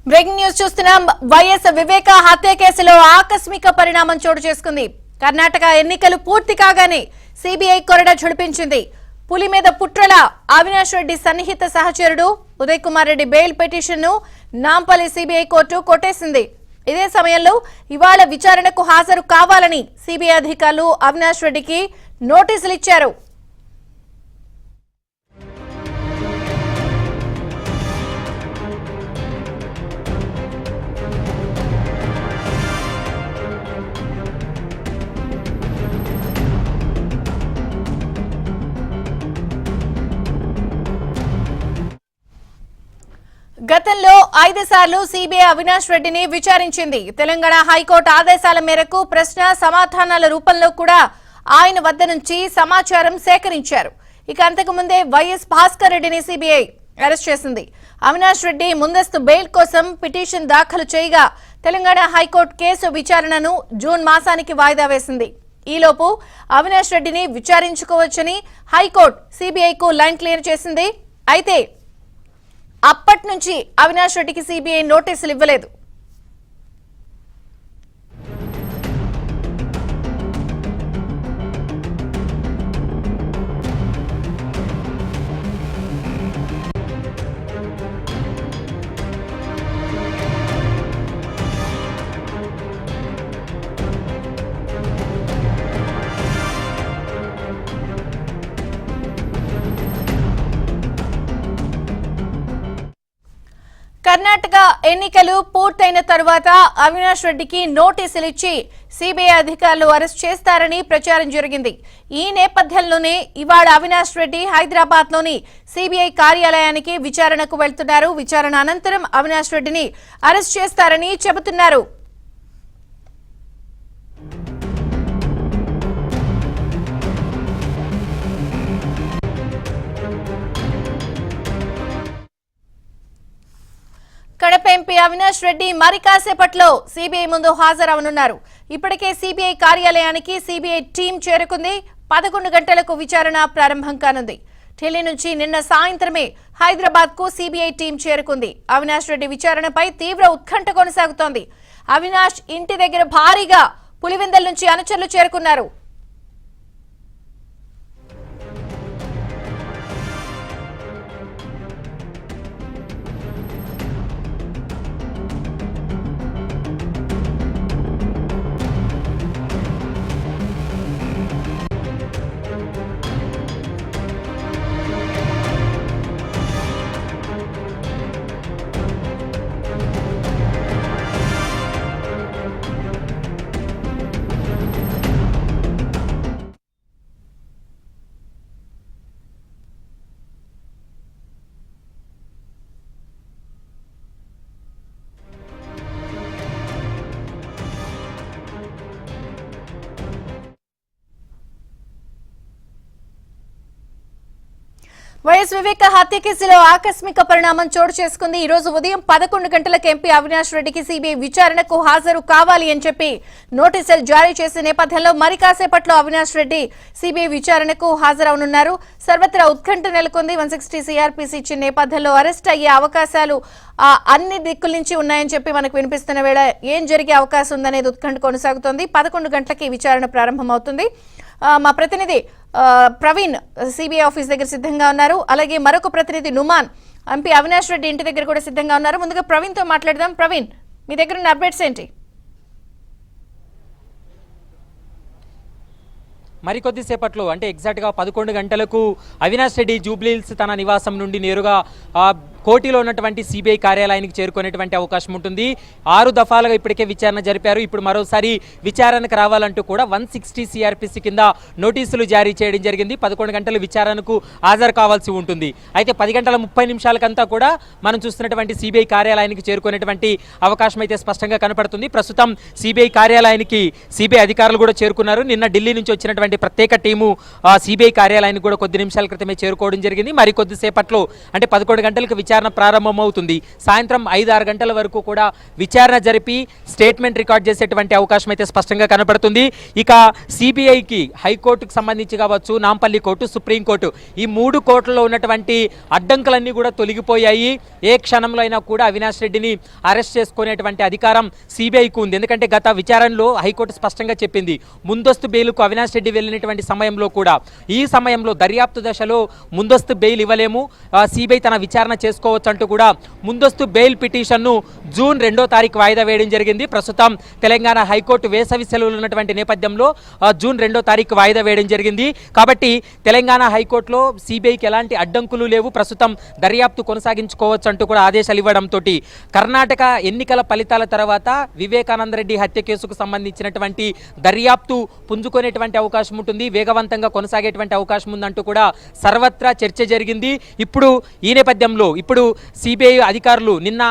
Breaking news చూస్తున్నాం. YS వివేక హత్య కేసులో ఆకస్మిక పరిణామం చోటు చేసుకుంది. కర్ణాటక ఎన్నికలు పూర్తి కాగానే సిబిఐ కొరడా ఝుడిపించింది. పులి మీద పుట్రల అవినాష్ రెడ్డి సన్నిహిత సహచరుడు ఉదయ్ కుమార్ రెడ్డి బెయిల్ పిటిషన్ ను నాంపల్లి సిబిఐ కోర్టు కొట్టేసింది. ఇదే సమయంలో ఇవాళ విచారణకు హాజరు కావాలని సిబిఐ అధికారులు అవినాష్ రెడ్డికి నోటీసులు ఇచ్చారు. గతంలో 5 సార్లు సిబిఐ అవినాష్ రెడ్డిని విచారించింది. తెలంగాణ హైకోర్టు ఆదేశాల మేరకు ప్రశ్న సమాధానాల రూపంలో కూడా ఆయన వద్ద నుంచి సమాచారం సేకరించారు. ఇక అంతకు ముందే వైఎస్ భాస్కర్ రెడ్డిని సిబిఐ అరెస్ట్ చేసింది. అవినాష్ రెడ్డి ముందస్తు బెయిల్ కోసం పిటిషన్ దాఖలు చేయగా తెలంగాణ హైకోర్టు కేసు విచారణను జూన్ మాసానికి వాయిదా వేసింది. ఈలోపు అవినాష్ రెడ్డిని విచారించుకోవచ్చని హైకోర్టు సిబిఐకు లైన్ క్లియర్ చేసింది. అయితే అప్పటి నుంచి అవినాష్ రెడ్డికి సిబిఐ నోటీసులు ఇవ్వలేదు. కర్ణాటక ఎన్నికలు పూర్తయిన తరువాత అవినాష్ రెడ్డికి నోటీసులు ఇచ్చి సిబిఐ అధికారులు అరెస్ట్ చేస్తారని ప్రచారం జరిగింది. ఈ నేపథ్యంలోనే ఇవాళ అవినాష్ రెడ్డి హైదరాబాద్ లోని సిబిఐ కార్యాలయానికి విచారణకు వెళ్తున్నారు. విచారణ అనంతరం అవినాష్ రెడ్డిని అరెస్ట్ చేస్తారని చెబుతున్నారు. కడప ఎంపీ అవినాష్ రెడ్డి మరి కాసేపట్లో సిబిఐ ముందు హాజరవనున్నారు. ఇప్పటికే సిబిఐ కార్యాలయానికి సిబిఐ టీం చేరుకుంది. 11 గంటలకు విచారణ ప్రారంభం కానుంది. ఢిల్లీ నుంచి నిన్న సాయంత్రమే హైదరాబాద్ కు సిబిఐ టీం చేరుకుంది. అవినాష్ రెడ్డి విచారణపై తీవ్ర ఉత్కంఠ కొనసాగుతోంది. అవినాష్ ఇంటి దగ్గర భారీగా పులివెందల నుంచి అనుచరులు చేరుకున్నారు. వైఎస్ వివేక హత్య కేసులో ఆకస్మిక పరిణామం చోటు చేసుకుంది. ఈ రోజు ఉదయం 11 గంటలకు ఎంపీ అవినాష్ రెడ్డికి సిబిఐ విచారణకు హాజరు కావాలి అని చెప్పి నోటీసులు జారీ చేసే నేపథ్యంలో మరి కాసేపట్లో అవినాష్ రెడ్డి సిబిఐ విచారణకు హాజరవనున్నారు. సర్వత్రా ఉత్కంఠ నెలకొంది. 160 సిఆర్పిసి ఇచ్చిన నేపథ్యంలో అరెస్ట్ అయ్యే అవకాశాలు అన్ని దిక్కుల నుంచి ఉన్నాయని చెప్పి మనకు వినిపిస్తున్న వేళ ఏం జరిగే అవకాశం ఉందనేది ఉత్కంఠ కొనసాగుతోంది. 11 గంటలకి విచారణ ప్రారంభమవుతుంది. మా ప్రతినిధి ప్రవీణ్ సిబిఐ ఆఫీస్ దగ్గర సిద్ధంగా ఉన్నారు. అలాగే మరొక ప్రతినిధి నుమాన్ ఎంపీ అవినాష్ రెడ్డి ఇంటి దగ్గర కూడా సిద్ధంగా ఉన్నారు. ముందుగా ప్రవీణ్ తో మాట్లాడదాం. ప్రవీణ్, మీ దగ్గర ఉన్న అప్డేట్స్ ఏంటి? మరికొద్దిసేపట్లో అంటే ఎగ్జాక్ట్గా 11 గంటలకు అవినాష్ రెడ్డి జూబ్లీహిల్స్ తన నివాసం నుండి నేరుగా కోటిలో ఉన్నటువంటి సిబిఐ కార్యాలయానికి చేరుకునేటువంటి అవకాశం ఉంటుంది. 6 దఫాలుగా ఇప్పటికే విచారణ జరిపారు. ఇప్పుడు మరోసారి విచారణకు రావాలంటూ కూడా 160 సిఆర్పిసి కింద నోటీసులు జారీ చేయడం జరిగింది. 11 గంటల విచారణకు హాజరు కావాల్సి ఉంటుంది. అయితే 10 గంటల 30 నిమిషాలకంతా కూడా మనం చూస్తున్నటువంటి సిబిఐ కార్యాలయానికి చేరుకునేటువంటి అవకాశం అయితే స్పష్టంగా కనపడుతుంది. ప్రస్తుతం సిబిఐ కార్యాలయానికి సిబిఐ అధికారులు కూడా చేరుకున్నారు. నిన్న ఢిల్లీ నుంచి వచ్చినటువంటి ప్రత్యేక టీము సిబిఐ కార్యాలయానికి కూడా కొద్ది నిమిషాల క్రితమే చేరుకోవడం జరిగింది. మరి కొద్దిసేపట్లో అంటే 11 గంటలకు విచారణ విచారణ ప్రారంభమవుతుంది. సాయంత్రం 5-6 గంటల వరకు కూడా విచారణ జరిపి స్టేట్మెంట్ రికార్డ్ చేసేటువంటి అవకాశం అయితే స్పష్టంగా కనబడుతుంది. ఇక సిబిఐకి హైకోర్టుకు సంబంధించి కావచ్చు, నాంపల్లి కోర్టు, సుప్రీంకోర్టు, ఈ 3 కోర్టుల్లో ఉన్నటువంటి అడ్డంకులన్నీ కూడా తొలగిపోయాయి. ఏ క్షణంలో అయినా కూడా అవినాష్ రెడ్డిని అరెస్ట్ చేసుకునేటువంటి అధికారం సిబిఐకి ఉంది. ఎందుకంటే గత విచారణలో హైకోర్టు స్పష్టంగా చెప్పింది, ముందస్తు బెయిల్కు అవినాష్ రెడ్డి వెళ్ళినటువంటి సమయంలో కూడా ఈ సమయంలో దర్యాప్తు దశలో ముందస్తు బెయిల్ ఇవ్వలేము, సిబిఐ తన విచారణ చేసుకోవచ్చు అంటూ కూడా ముందస్తు బెయిల్ పిటిషన్ను జూన్ 2వ తారీఖు వాయిదా వేయడం జరిగింది. ప్రస్తుతం తెలంగాణ హైకోర్టు వేసవి సెలవులు ఉన్నటువంటి నేపథ్యంలో జూన్ 2వ తారీఖు వాయిదా వేయడం జరిగింది. కాబట్టి తెలంగాణ హైకోర్టులో సిబిఐకి ఎలాంటి అడ్డంకులు లేవు, ప్రస్తుతం దర్యాప్తు కొనసాగించుకోవచ్చు అంటూ కూడా ఆదేశాలు ఇవ్వడంతో కర్ణాటక ఎన్నికల ఫలితాల తర్వాత వివేకానంద రెడ్డి హత్య కేసుకు సంబంధించినటువంటి దర్యాప్తు పుంజుకునేటువంటి అవకాశం ఉంటుంది, వేగవంతంగా కొనసాగేటువంటి అవకాశం ఉందంటూ కూడా సర్వత్రా చర్చ జరిగింది. ఇప్పుడు ఈ నేపథ్యంలో ఇప్పుడు సిబిఐ అధికారులు నిన్న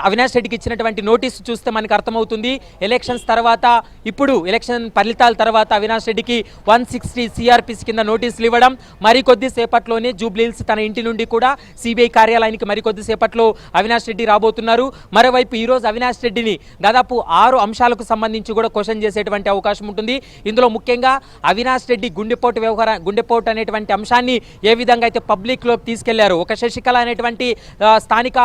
అవినాష్ రెడ్డికి ఇచ్చినటువంటి నోటీసు చూస్తే మనకు అర్థమవుతుంది. ఎలక్షన్స్ తర్వాత, ఇప్పుడు ఎలక్షన్ ఫలితాల తర్వాత అవినాష్ రెడ్డికి 160 సిఆర్పిసి కింద నోటీసులు ఇవ్వడం, మరికొద్ది సేపట్లోనే జూబ్లీహిల్స్ తన ఇంటి నుండి కూడా సిబిఐ కార్యాలయానికి మరికొద్ది సేపట్లో అవినాష్ రెడ్డి రాబోతున్నారు. మరోవైపు ఈరోజు అవినాష్ రెడ్డిని దాదాపు 6 అంశాలకు సంబంధించి కూడా క్వశ్చన్ చేసేటువంటి అవకాశం ఉంటుంది. ఇందులో ముఖ్యంగా అవినాష్ రెడ్డి గుండెపోటు అనేటువంటి అంశాన్ని ఏ విధంగా అయితే పబ్లిక్లోకి తీసుకెళ్లారు, ఒక శశికళ అనేటువంటి స్థానిక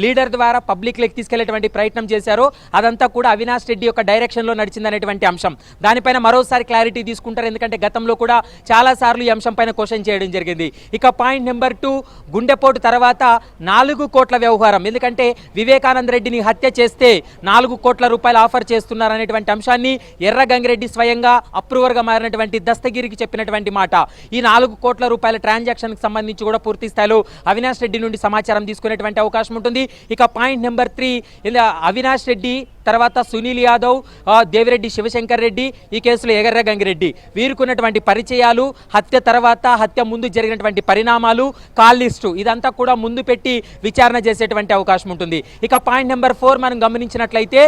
లీడర్ ద్వారా పబ్లిక్లోకి తీసుకెళ్లేటువంటి ప్రయత్నం చేశారో అదంతా కూడా అవినాష్ రెడ్డి యొక్క డైరెక్షన్లో నడిచిందనేటువంటి అంశం. దానిపైన మరోసారి క్లారిటీ తీసుకుంటారు, ఎందుకంటే గతంలో కూడా చాలాసార్లు ఈ అంశం పైన క్వశ్చన్ చేయడం జరిగింది. ఇక పాయింట్ నెంబర్ 2, గుండెపోటు తర్వాత 4 కోట్ల వ్యవహారం. ఎందుకంటే వివేకానంద రెడ్డిని హత్య చేస్తే 4 కోట్ల రూపాయలు ఆఫర్ చేస్తున్నారనేటువంటి అంశాన్ని ఎర్ర గంగిరెడ్డి స్వయంగా అప్రూవర్గా మారినటువంటి దస్తగిరికి చెప్పినటువంటి మాట. ఈ 4 కోట్ల రూపాయల ట్రాన్సాక్షన్కి సంబంధించి కూడా పూర్తి స్థాయిలో అవినాష్ రెడ్డి నుండి సమాచారం తీసుకునేటువంటి అవకాశం ఉంటుంది. ఇక పాయింట్ నెంబర్ 3, ఇలా అవినాష్ రెడ్డి తర్వాత సునీల్ యాదవ్, దేవిరెడ్డి శివశంకర్ రెడ్డి, ఈ కేసులో ఎర్ర గంగిరెడ్డి, వీరుకున్నటువంటి పరిచయాలు, హత్య తర్వాత హత్య ముందు జరిగినటువంటి పరిణామాలు, కాల్ లిస్టు, ఇదంతా కూడా ముందు పెట్టి విచారణ చేసేటువంటి అవకాశం ఉంటుంది. ఇక పాయింట్ నెంబర్ 4 మనం గమనించినట్లయితే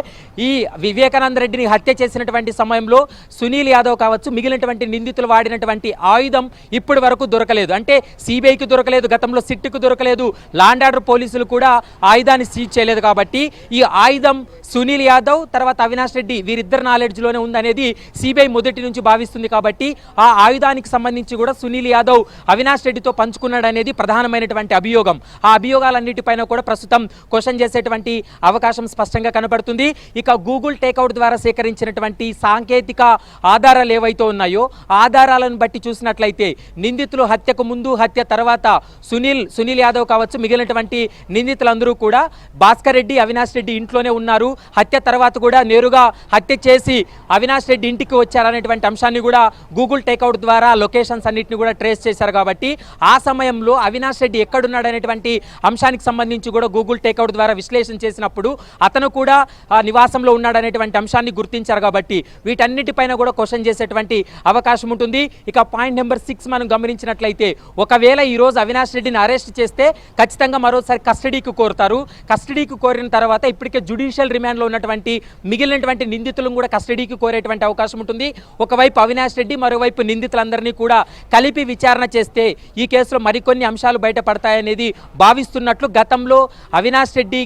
ఈ వివేకానంద రెడ్డిని హత్య చేసినటువంటి సమయంలో సునీల్ యాదవ్ కావచ్చు, మిగిలినటువంటి నిందితులు వాడినటువంటి ఆయుధం ఇప్పటి వరకు దొరకలేదు. అంటే సిబిఐకి దొరకలేదు, గతంలో సిట్కు దొరకలేదు, లాండ్ ఆర్డర్ పోలీసులు కూడా ఆయుధాన్ని సీజ్ చేయలేదు. కాబట్టి ఈ ఆయుధం సునీల్ యాదవ్ తర్వాత అవినాష్ రెడ్డి వీరిద్దరు నాలెడ్జ్లోనే ఉందనేది సిబిఐ మొదటి నుంచి భావిస్తుంది. కాబట్టి ఆ ఆయుధానికి సంబంధించి కూడా సునీల్ యాదవ్ అవినాష్ రెడ్డితో పంచుకున్నాడు అనేది ప్రధానమైనటువంటి అభియోగం. ఆ అభియోగాలన్నిటిపైన కూడా ప్రస్తుతం క్వశ్చన్ చేసేటువంటి అవకాశం స్పష్టంగా కనబడుతుంది. ఇక గూగుల్ టేక్అవుట్ ద్వారా సేకరించినటువంటి సాంకేతిక ఆధారాలు ఏవైతే ఉన్నాయో ఆధారాలను బట్టి చూసినట్లయితే నిందితులు హత్యకు ముందు, హత్య తర్వాత సునీల్ యాదవ్ కావచ్చు, మిగిలినటువంటి నిందితులందరూ కూడా భాస్కర్ రెడ్డి, అవినాష్ రెడ్డి ఇంట్లోనే ఉన్నారు. హత్య తర్వాత కూడా నేరుగా హత్య చేసి అవినాష్ రెడ్డి ఇంటికి వచ్చారనేటువంటి అంశాన్ని కూడా గూగుల్ టేక్అవుట్ ద్వారా లొకేషన్స్ అన్నింటిని కూడా ట్రేస్ చేశారు. కాబట్టి ఆ సమయంలో అవినాష్ రెడ్డి ఎక్కడున్నాడనేటువంటి అంశానికి సంబంధించి కూడా గూగుల్ టేక్అవుట్ ద్వారా విశ్లేషణ చేసినప్పుడు అతను కూడా నివాసంలో ఉన్నాడనేటువంటి అంశాన్ని గుర్తించారు. కాబట్టి వీటన్నిటిపైన కూడా క్వశ్చన్ చేసేటువంటి అవకాశం ఉంటుంది. ఇక పాయింట్ నెంబర్ 6 మనం గమనించినట్లయితే, ఒకవేళ ఈరోజు అవినాష్ రెడ్డిని అరెస్ట్ చేస్తే ఖచ్చితంగా మరోసారి కస్టడీకి కోరుతారు. కస్టడీకి కోరిన తర్వాత ఇప్పటికే జ్యుడిషియల్ రిమాండ్లో ఉన్నటువంటి మిగిలినటువంటి నిందితులను కూడా కస్టడీకి కోరేటువంటి అవకాశం ఉంటుంది. ఒకవైపు అవినాష్ రెడ్డి, మరోవైపు నిందితులందరినీ కూడా కలిపి విచారణ చేస్తే ఈ కేసులో మరికొన్ని అంశాలు బయటపడతాయనేది భావిస్తున్నట్లు గతంలో అవినాష్ రెడ్డి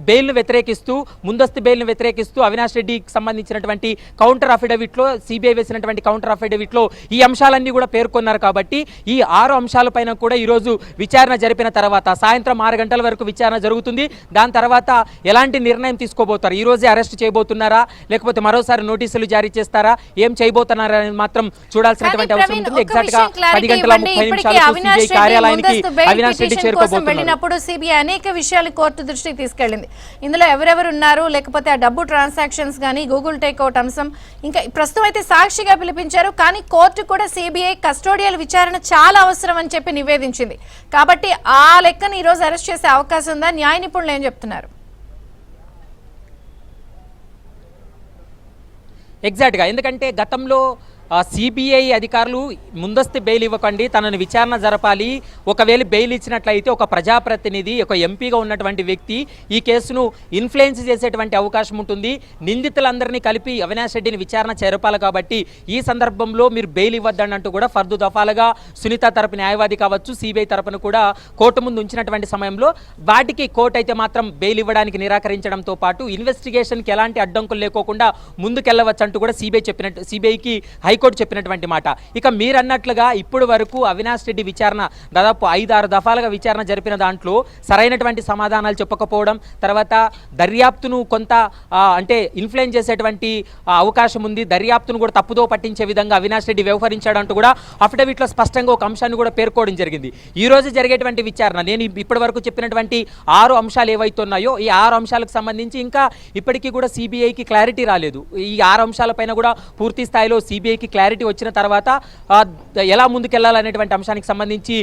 బెయిల్ను వ్యతిరేకిస్తూ, ముందస్తు బెయిల్ను వ్యతిరేకిస్తూ అవినాష్ రెడ్డికి సంబంధించినటువంటి కౌంటర్ అఫిడవిట్లో, సిబిఐ వేసినటువంటి కౌంటర్ అఫిడవిట్లో ఈ అంశాలన్నీ కూడా పేర్కొన్నారు. కాబట్టి ఈ 6 అంశాలపైన కూడా ఈరోజు విచారణ జరిపిన తర్వాత సాయంత్రం 6 గంటల వరకు విచారణ జరుగుతుంది. దాని తర్వాత ఎలాంటి నిర్ణయం తీసుకోబోతారు, ఈ రోజే అరెస్ట్ చేయబోతున్నారా లేకపోతే మరోసారి నోటీసులు జారీ చేస్తారా, ఏం చేయబోతున్నారా అనేది మాత్రం చూడాల్సినటువంటి అవసరం ఉంటుంది. ఎగ్జాక్ట్ గా 10:30 సిబిఐ కార్యాలయానికి అవినాష్ రెడ్డి చేరుకోబోతున్నారు. సిబిఐ అనేక విషయాలు కోర్టు దృష్టికి తీసుకెళ్ళింది. ఇందులో ఎవరెవరు ఉన్నారు, లేకపోతే ఆ డబ్బు ట్రాన్సాక్షన్స్ కానీ, గూగుల్ టేక్అవుట్ అంశం, ఇంకా ప్రస్తుతం అయితే సాక్షిగా పిలిపించారు. కానీ కోర్టు కూడా సిబిఐ కస్టోడియల్ విచారణ చాలా అవసరం అని చెప్పి నివేదించింది. కాబట్టి ఆ లెక్కను ఈ రోజు అరెస్ట్ చేసే అవకాశం ఉందా? న్యాయ నిపుణులు ఏం చెప్తున్నారు? ఎగ్జాక్ట్గా, ఎందుకంటే గతంలో సిబిఐ అధికారులు ముందస్తు బెయిల్ ఇవ్వకండి, తనను విచారణ జరపాలి. ఒకవేళ బెయిల్ ఇచ్చినట్లయితే ఒక ప్రజాప్రతినిధి, ఒక ఎంపీగా ఉన్నటువంటి వ్యక్తి ఈ కేసును ఇన్ఫ్లుయెన్స్ చేసేటువంటి అవకాశం ఉంటుంది. నిందితులందరినీ కలిపి అవినాష్ రెడ్డిని విచారణ జరపాలి. కాబట్టి ఈ సందర్భంలో మీరు బెయిల్ ఇవ్వద్దని అంటూ కూడా ఫర్దు దఫాలుగా సునీత తరపు న్యాయవాది కావచ్చు, సిబిఐ తరపున కూడా కోర్టు ముందు ఉంచినటువంటి సమయంలో వాటికి కోర్టు అయితే మాత్రం బెయిల్ ఇవ్వడానికి నిరాకరించడంతో పాటు ఇన్వెస్టిగేషన్కి ఎలాంటి అడ్డంకులు లేకోకుండా ముందుకెళ్లవచ్చు అంటూ కూడా సిబిఐకి హైకోర్టు చెప్పినటువంటి మాట. ఇక మీరు అన్నట్లుగా ఇప్పుడు వరకు అవినాష్ రెడ్డి విచారణ దాదాపు 5-6 దఫాలుగా విచారణ జరిపిన దాంట్లో సరైనటువంటి సమాధానాలు చెప్పకపోవడం, తర్వాత దర్యాప్తును కొంత అంటే ఇన్ఫ్లుయెన్స్ చేసేటువంటి అవకాశం ఉంది, దర్యాప్తును కూడా తప్పుదో పట్టించే విధంగా అవినాష్ రెడ్డి వ్యవహరించాడంటూ కూడా అఫిడవిట్లో స్పష్టంగా ఒక అంశాన్ని కూడా పేర్కోవడం జరిగింది. ఈ రోజు జరిగేటువంటి విచారణ నేను ఇప్పటి వరకు చెప్పినటువంటి 6 అంశాలు ఏవైతే ఉన్నాయో ఈ 6 అంశాలకు సంబంధించి ఇంకా ఇప్పటికీ కూడా సిబిఐకి క్లారిటీ రాలేదు. ఈ 6 అంశాలపైన కూడా పూర్తి స్థాయిలో సిబిఐకి క్లారిటీ వచ్చిన తర్వాత ఎలా ముందుకెళ్లాలనేటువంటి అంశానికి సంబంధించి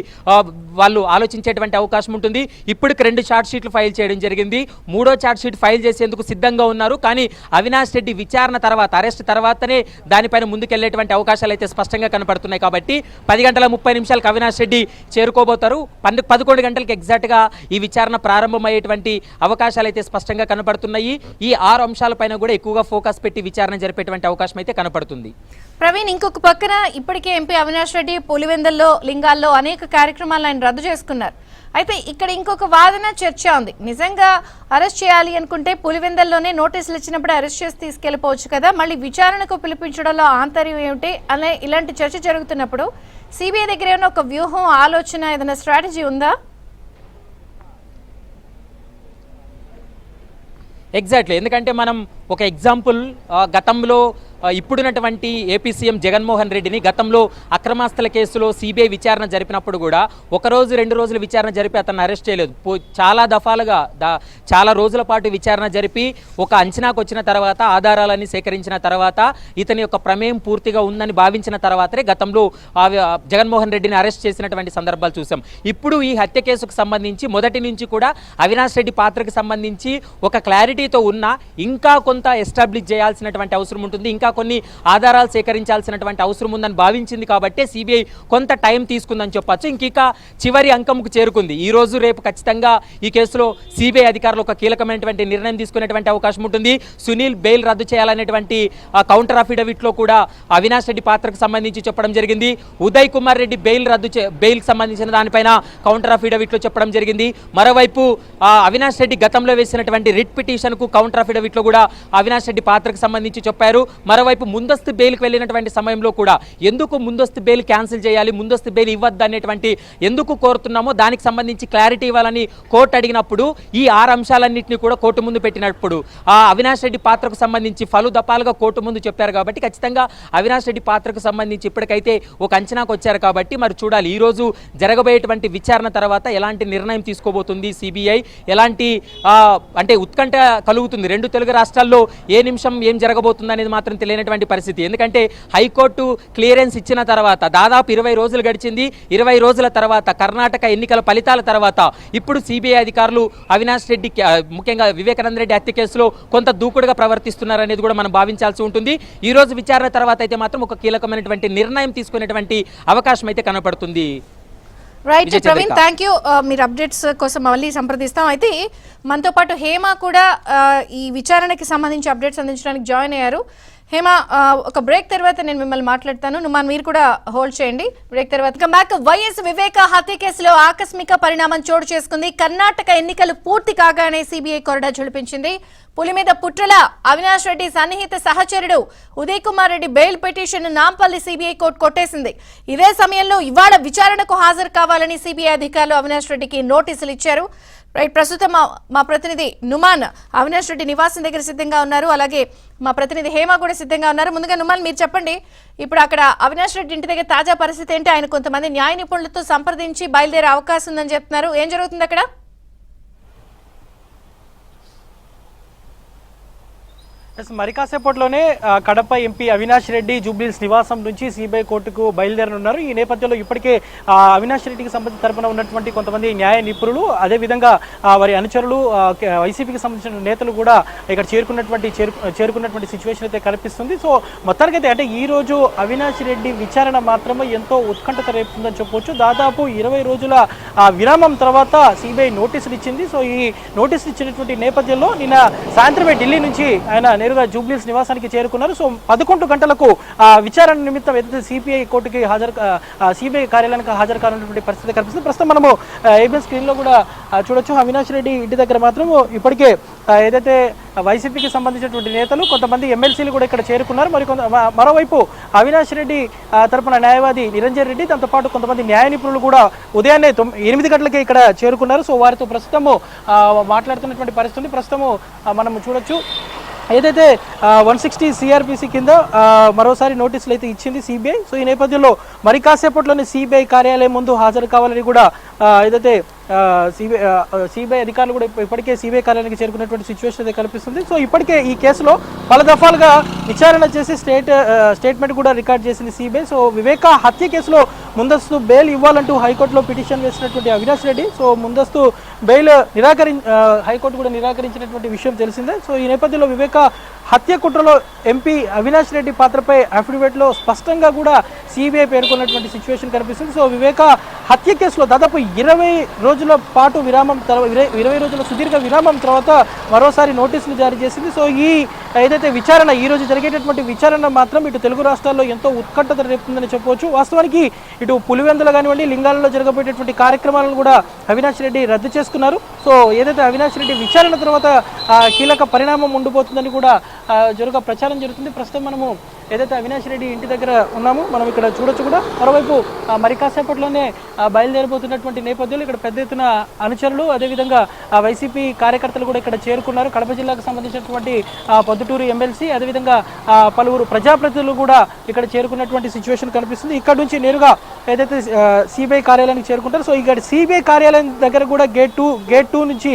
వాళ్ళు ఆలోచించేటువంటి అవకాశం ఉంటుంది. ఇప్పటికి 2 ఛార్జ్ షీట్లు ఫైల్ చేయడం జరిగింది. 3వ ఛార్జ్ షీట్ ఫైల్ చేసేందుకు సిద్ధంగా ఉన్నారు. కానీ అవినాష్ రెడ్డి విచారణ తర్వాత, అరెస్ట్ తర్వాతనే దానిపైన ముందుకెళ్లేటువంటి అవకాశాలు అయితే స్పష్టంగా కనపడుతున్నాయి. కాబట్టి 10:30 అవినాష్ రెడ్డి చేరుకోబోతారు. 11 గంటలకు ఎగ్జాక్ట్గా ఈ విచారణ ప్రారంభమయ్యేటువంటి అవకాశాలు అయితే స్పష్టంగా కనపడుతున్నాయి. ఈ 6 అంశాలపైన కూడా ఎక్కువగా ఫోకస్ పెట్టి విచారణ జరిపేటువంటి అవకాశం అయితే కనపడుతుంది. ప్రవీణ్, ఇంకొక పక్కన ఇప్పటికే ఎంపీ అవినాష్ రెడ్డి పులివెందల్లో, లింగాల్లో అనేక కార్యక్రమాలను ఆయన రద్దు చేసుకున్నారు. అయితే ఇక్కడ ఇంకొక వాదన చర్చ ఉంది. నిజంగా అరెస్ట్ చేయాలి అనుకుంటే పులివెందల్లోనే నోటీసులు ఇచ్చినప్పుడు అరెస్ట్ చేసి తీసుకెళ్లిపోవచ్చు కదా, మళ్ళీ విచారణకు పిలిపించడంలో ఆంతర్యం ఏమిటి అనే ఇలాంటి చర్చ జరుగుతున్నప్పుడు సిబిఐ దగ్గర ఏమైనా ఒక వ్యూహం, ఆలోచన, ఏదైనా స్ట్రాటజీ ఉందా? ఎగ్జాక్ట్లీ, ఎందుకంటే మనం ఒక ఎగ్జాంపుల్ గతంలో ఇప్పుడున్నటువంటి ఏపీ సీఎం జగన్మోహన్ రెడ్డిని గతంలో అక్రమాస్తుల కేసులో సిబిఐ విచారణ జరిపినప్పుడు కూడా 1 రోజు 2 రోజులు విచారణ జరిపి అతన్ని అరెస్ట్ చేయలేదు. చాలా దఫాలుగా చాలా రోజుల పాటు విచారణ జరిపి ఒక అంచనాకు వచ్చిన తర్వాత, ఆధారాలన్నీ సేకరించిన తర్వాత, ఇతని యొక్క ప్రమేయం పూర్తిగా ఉందని భావించిన తర్వాతనే గతంలో జగన్మోహన్ రెడ్డిని అరెస్ట్ చేసినటువంటి సందర్భాలు చూసాం. ఇప్పుడు ఈ హత్య కేసుకు సంబంధించి మొదటి నుంచి కూడా అవినాష్ రెడ్డి పాత్రకు సంబంధించి ఒక క్లారిటీతో ఉన్న ఇంకా కొంత ఎస్టాబ్లిష్ చేయాల్సినటువంటి అవసరం ఉంటుంది, ఇంకా కొన్ని ఆధారాలు సేకరించాల్సినటువంటి అవసరం ఉందని భావించింది. కాబట్టి సిబిఐ కొంత టైం తీసుకుందని చెప్పొచ్చు. ఇంక చివరి అంకంకు చేరుకుంది. ఈ రోజు రేపు ఖచ్చితంగా ఈ కేసులో సిబిఐ అధికారులు ఒక కీలకమైనటువంటి నిర్ణయం తీసుకునేటువంటి అవకాశం ఉంటుంది. సునీల్ బెయిల్ రద్దు చేయాలనేటువంటి కౌంటర్ అఫిడవిట్లో కూడా అవినాష్ రెడ్డి పాత్రకు సంబంధించి చెప్పడం జరిగింది. ఉదయ్ కుమార్ రెడ్డి బెయిల్కి సంబంధించిన దానిపైన కౌంటర్ అఫిడవిట్లో చెప్పడం జరిగింది. మరోవైపు అవినాష్ రెడ్డి గతంలో వేసినటువంటి రిట్ పిటిషన్కు కౌంటర్ అఫిడవిట్లో కూడా అవినాష్ రెడ్డి పాత్రకు సంబంధించి చెప్పారు. మరోవైపు ముందస్తు బెయిల్కి వెళ్ళినటువంటి సమయంలో కూడా ఎందుకు ముందస్తు బెయిల్ క్యాన్సిల్ చేయాలి, ముందస్తు బెయిల్ ఇవ్వద్దు అనేటువంటి ఎందుకు కోరుతున్నామో దానికి సంబంధించి క్లారిటీ ఇవ్వాలని కోర్టు అడిగినప్పుడు ఈ 6 అంశాలన్నింటినీ కూడా కోర్టు ముందు పెట్టినప్పుడు అవినాష్ రెడ్డి పాత్రకు సంబంధించి పలు దఫాలుగా కోర్టు ముందు చెప్పారు. కాబట్టి ఖచ్చితంగా అవినాష్ రెడ్డి పాత్రకు సంబంధించి ఇప్పటికైతే ఒక అంచనాకు వచ్చారు. కాబట్టి మరి చూడాలి ఈ రోజు జరగబోయేటువంటి విచారణ తర్వాత ఎలాంటి నిర్ణయం తీసుకోబోతుంది సిబిఐ, ఎలాంటి అంటే ఉత్కంఠ కలుగుతుంది. 2 తెలుగు రాష్ట్రాల్లో ఏ నిమిషం ఏం జరగబోతుంది అనేది మాత్రం తెలియనటువంటి పరిస్థితి. ఎందుకంటే హైకోర్టు క్లియరెన్స్ ఇచ్చిన తర్వాత దాదాపు 20 రోజులు గడిచింది. 20 రోజుల తర్వాత కర్ణాటక ఎన్నికల ఫలితాల తర్వాత ఇప్పుడు సిబిఐ అధికారులు అవినాష్ రెడ్డి ముఖ్యంగా వివేకానంద రెడ్డి హత్య కేసులో కొంత దూకుడుగా ప్రవర్తిస్తున్నారనేది కూడా మనం భావించాల్సి ఉంటుంది. ఈ రోజు విచారణ తర్వాత అయితే మాత్రం ఒక కీలకమైనటువంటి నిర్ణయం తీసుకునేటువంటి అవకాశం అయితే కనపడుతుంది. Right Praveen, thank you. మీరు అప్డేట్స్ కోసం మళ్ళీ సంప్రదిస్తాం. అయితే మనతో పాటు హేమ కూడా ఈ విచారణకి సంబంధించి అప్డేట్స్ అందించడానికి జాయిన్ అయ్యారు. హేమ, ఒక బ్రేక్ తర్వాత నేను మిమ్మల్ని మాట్లాడతాను. మీరు కూడా హోల్డ్ చేయండి. బ్రేక్ తర్వాత బ్యాక్. వైఎస్ వివేక హత్య కేసులో ఆకస్మిక పరిణామం చోటు చేసుకుంది. కర్ణాటక ఎన్నికలు పూర్తి కాగానే సిబిఐ కొరడా ఝుళిపించింది. పులి మీద పుట్రల అవినాష్ రెడ్డి సన్నిహిత సహచరుడు Uday Kumar Reddy bail petition Nampally CBI court కొట్టేసింది. ఇదే సమయంలో ఇవాళ విచారణకు హాజరు కావాలని సిబిఐ అధికారులు అవినాష్ రెడ్డికి నోటీసులు ఇచ్చారు. రైట్, ప్రస్తుతం మా ప్రతినిధి నుమాన్ అవినాష్ రెడ్డి నివాసం దగ్గర సిద్ధంగా ఉన్నారు. అలాగే మా ప్రతినిధి హేమ కూడా సిద్ధంగా ఉన్నారు. ముందుగా నుమాన్, మీరు చెప్పండి, ఇప్పుడు అక్కడ అవినాష్ రెడ్డి ఇంటి దగ్గర తాజా పరిస్థితి ఏంటి? ఆయన కొంతమంది న్యాయ నిపుణులతో సంప్రదించి బయలుదేరే అవకాశం ఉందని చెప్తున్నారు. ఏం జరుగుతుంది అక్కడ? మరి కాసేపట్లోనే కడప ఎంపీ అవినాష్ రెడ్డి జూబ్లీహిల్స్ నివాసం నుంచి సిబిఐ కోర్టుకు బయలుదేరనున్నారు. ఈ నేపథ్యంలో ఇప్పటికే అవినాష్ రెడ్డికి సంబంధించిన తరపున ఉన్నటువంటి కొంతమంది న్యాయ నిపుణులు, అదేవిధంగా వారి అనుచరులు, వైసీపీకి సంబంధించిన నేతలు కూడా ఇక్కడ చేరుకున్నటువంటి సిచ్యువేషన్ అయితే కనిపిస్తుంది. సో మొత్తానికైతే అంటే ఈ రోజు అవినాష్ రెడ్డి విచారణ మాత్రమే ఎంతో ఉత్కంఠత రేపుతుందని చెప్పవచ్చు. దాదాపు 20 రోజుల విరామం తర్వాత సిబిఐ నోటీసులు ఇచ్చింది. సో ఈ నోటీసులు ఇచ్చినటువంటి నేపథ్యంలో నిన్న సాయంత్రమే ఢిల్లీ నుంచి ఆయన నేరుగా జూబ్లీహిల్స్ నివాసానికి చేరుకున్నారు. సో 11 గంటలకు విచారణ నిమిత్తం ఏదైతే సిబిఐ కోర్టుకి సిబిఐ కార్యాలయానికి హాజరు కానున్నటువంటి పరిస్థితి కనిపిస్తుంది. ప్రస్తుతం మనము ఏబిఎన్ స్క్రీన్ లో కూడా చూడొచ్చు. అవినాష్ రెడ్డి ఇంటి దగ్గర మాత్రం ఇప్పటికే ఏదైతే వైసీపీకి సంబంధించినటువంటి నేతలు, కొంతమంది ఎమ్మెల్సీలు కూడా ఇక్కడ చేరుకున్నారు. మరోవైపు అవినాష్ రెడ్డి తరపున న్యాయవాది నిరంజన్ రెడ్డి, దాంతో పాటు కొంతమంది న్యాయ నిపుణులు కూడా ఉదయాన్నే 8 గంటలకే ఇక్కడ చేరుకున్నారు. సో వారితో ప్రస్తుతము మాట్లాడుతున్నటువంటి పరిస్థితి ప్రస్తుతము మనం చూడొచ్చు. ఏదైతే 160 సిఆర్పిసి కింద మరోసారి నోటీసులు అయితే ఇచ్చింది సిబిఐ. సో ఈ నేపథ్యంలో మరి కాసేపట్లోనే సిబిఐ కార్యాలయం ముందు హాజరు కావాలని కూడా ఏదైతే సిబిఐ అధికారులు కూడా ఇప్పటికే సిబిఐ కార్యాలయానికి చేరుకున్నటువంటి సిచ్యువేషన్ అయితే కనిపిస్తుంది. సో ఇప్పటికే ఈ కేసులో పలు దఫాలుగా విచారణ చేసి స్టేట్మెంట్ కూడా రికార్డ్ చేసింది సిబిఐ. సో వివేక హత్య కేసులో ముందస్తు బెయిల్ ఇవ్వాలంటూ హైకోర్టులో పిటిషన్ వేసినటువంటి అవినాష్ రెడ్డి, సో ముందస్తు బెయిల్ హైకోర్టు కూడా నిరాకరించినటువంటి విషయం తెలిసిందే. సో ఈ నేపథ్యంలో వివేక హత్య కుట్రలో ఎంపీ అవినాష్ రెడ్డి పాత్రపై అఫిడవిట్లో స్పష్టంగా కూడా సిబిఐ పేర్కొన్నటువంటి సిచ్యువేషన్ కనిపిస్తుంది. సో వివేక హత్య కేసులో దాదాపు 20 రోజుల పాటు 20 రోజుల సుదీర్ఘ విరామం తర్వాత మరోసారి నోటీసులు జారీ చేసింది. సో ఏదైతే విచారణ ఈ రోజు జరిగేటటువంటి విచారణ మాత్రం ఇటు తెలుగు రాష్ట్రాల్లో ఎంతో ఉత్కంఠత రేపుతుందని చెప్పవచ్చు. వాస్తవానికి ఇటు పులివెందులు కానివ్వండి, లింగాలలో జరగబోయేటటువంటి కార్యక్రమాలను కూడా అవినాష్ రెడ్డి రద్దు చేసుకున్నారు. సో ఏదైతే అవినాష్ రెడ్డి విచారణ తర్వాత కీలక పరిణామం ఉండిపోతుందని కూడా ప్రచారం జరుగుతుంది. ప్రస్తుతం మనము ఏదైతే అవినాష్ రెడ్డి ఇంటి దగ్గర ఉన్నామో మనం ఇక్కడ చూడొచ్చు కూడా. మరోవైపు మరి కాసేపట్లోనే బయలుదేరిపోతున్నటువంటి నేపథ్యంలో ఇక్కడ పెద్ద ఎత్తున అనుచరులు, అదేవిధంగా వైసీపీ కార్యకర్తలు కూడా ఇక్కడ చేరుకున్నారు. కడప జిల్లాకు సంబంధించినటువంటి పొద్దుటూరు ఎమ్మెల్సీ, అదేవిధంగా పలువురు ప్రజాప్రతినిధులు కూడా ఇక్కడ చేరుకున్నటువంటి సిచ్యువేషన్ కనిపిస్తుంది. ఇక్కడ నుంచి నేరుగా ఏదైతే సిబిఐ కార్యాలయానికి చేరుకుంటారు. సో ఇక్కడ సిబిఐ కార్యాలయం దగ్గర కూడా గేట్ టూ నుంచి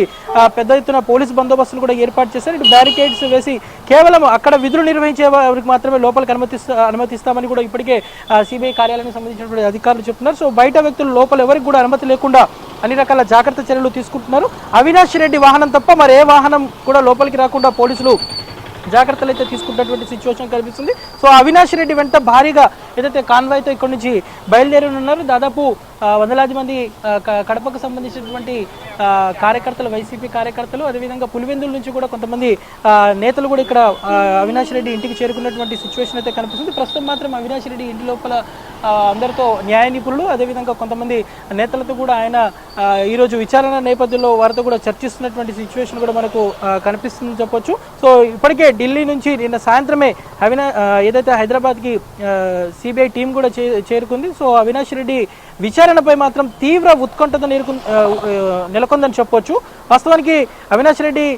పెద్ద ఎత్తున పోలీసు బందోబస్తులు కూడా ఏర్పాటు చేశారు. ఇటు బ్యారికేడ్స్ వేసి కేవలం అక్కడ విధులు నిర్వహించే వారికి మాత్రమే లోపలికి అనుమతిస్తామని కూడా ఇప్పటికే సిబిఐ కార్యాలయానికి సంబంధించినటువంటి అధికారులు చెప్తున్నారు. సో బయట వ్యక్తులు లోపల ఎవరికి కూడా అనుమతి లేకుండా అన్ని రకాల జాగ్రత్త చర్యలు తీసుకుంటున్నారు. అవినాష్ రెడ్డి వాహనం తప్ప మరి ఏ వాహనం కూడా లోపలికి రాకుండా పోలీసులు జాగ్రత్తలు అయితే తీసుకున్నటువంటి సిచ్యువేషన్ కనిపిస్తుంది. సో అవినాష్ రెడ్డి వెంట భారీగా ఏదైతే కాన్వాయ్తో ఇక్కడ నుంచి బయలుదేరి ఉన్నారు. దాదాపు వందలాది మంది కడపకు సంబంధించినటువంటి కార్యకర్తలు, వైసీపీ కార్యకర్తలు, అదేవిధంగా పులివెందుల నుంచి కూడా కొంతమంది నేతలు కూడా ఇక్కడ అవినాష్ రెడ్డి ఇంటికి చేరుకున్నటువంటి సిచ్యువేషన్ అయితే కనిపిస్తుంది. ప్రస్తుతం మాత్రం అవినాష్ రెడ్డి ఇంటి లోపల అందరితో న్యాయ నిపుణులు, అదేవిధంగా కొంతమంది నేతలతో కూడా ఆయన ఈరోజు విచారణ నేపథ్యంలో వారితో కూడా చర్చిస్తున్నటువంటి సిచ్యువేషన్ కూడా మనకు కనిపిస్తుందని చెప్పొచ్చు. సో ఇప్పటికే ఢిల్లీ నుంచి నిన్న సాయంత్రమే ఏదైతే హైదరాబాద్కి సిబిఐ టీం కూడా చేరుకుంది. సో అవినాష్ రెడ్డి విచారణపై మాత్రం తీవ్ర ఉత్కంఠత నెలకొందని చెప్పొచ్చు. వాస్తవానికి అవినాష్ రెడ్డి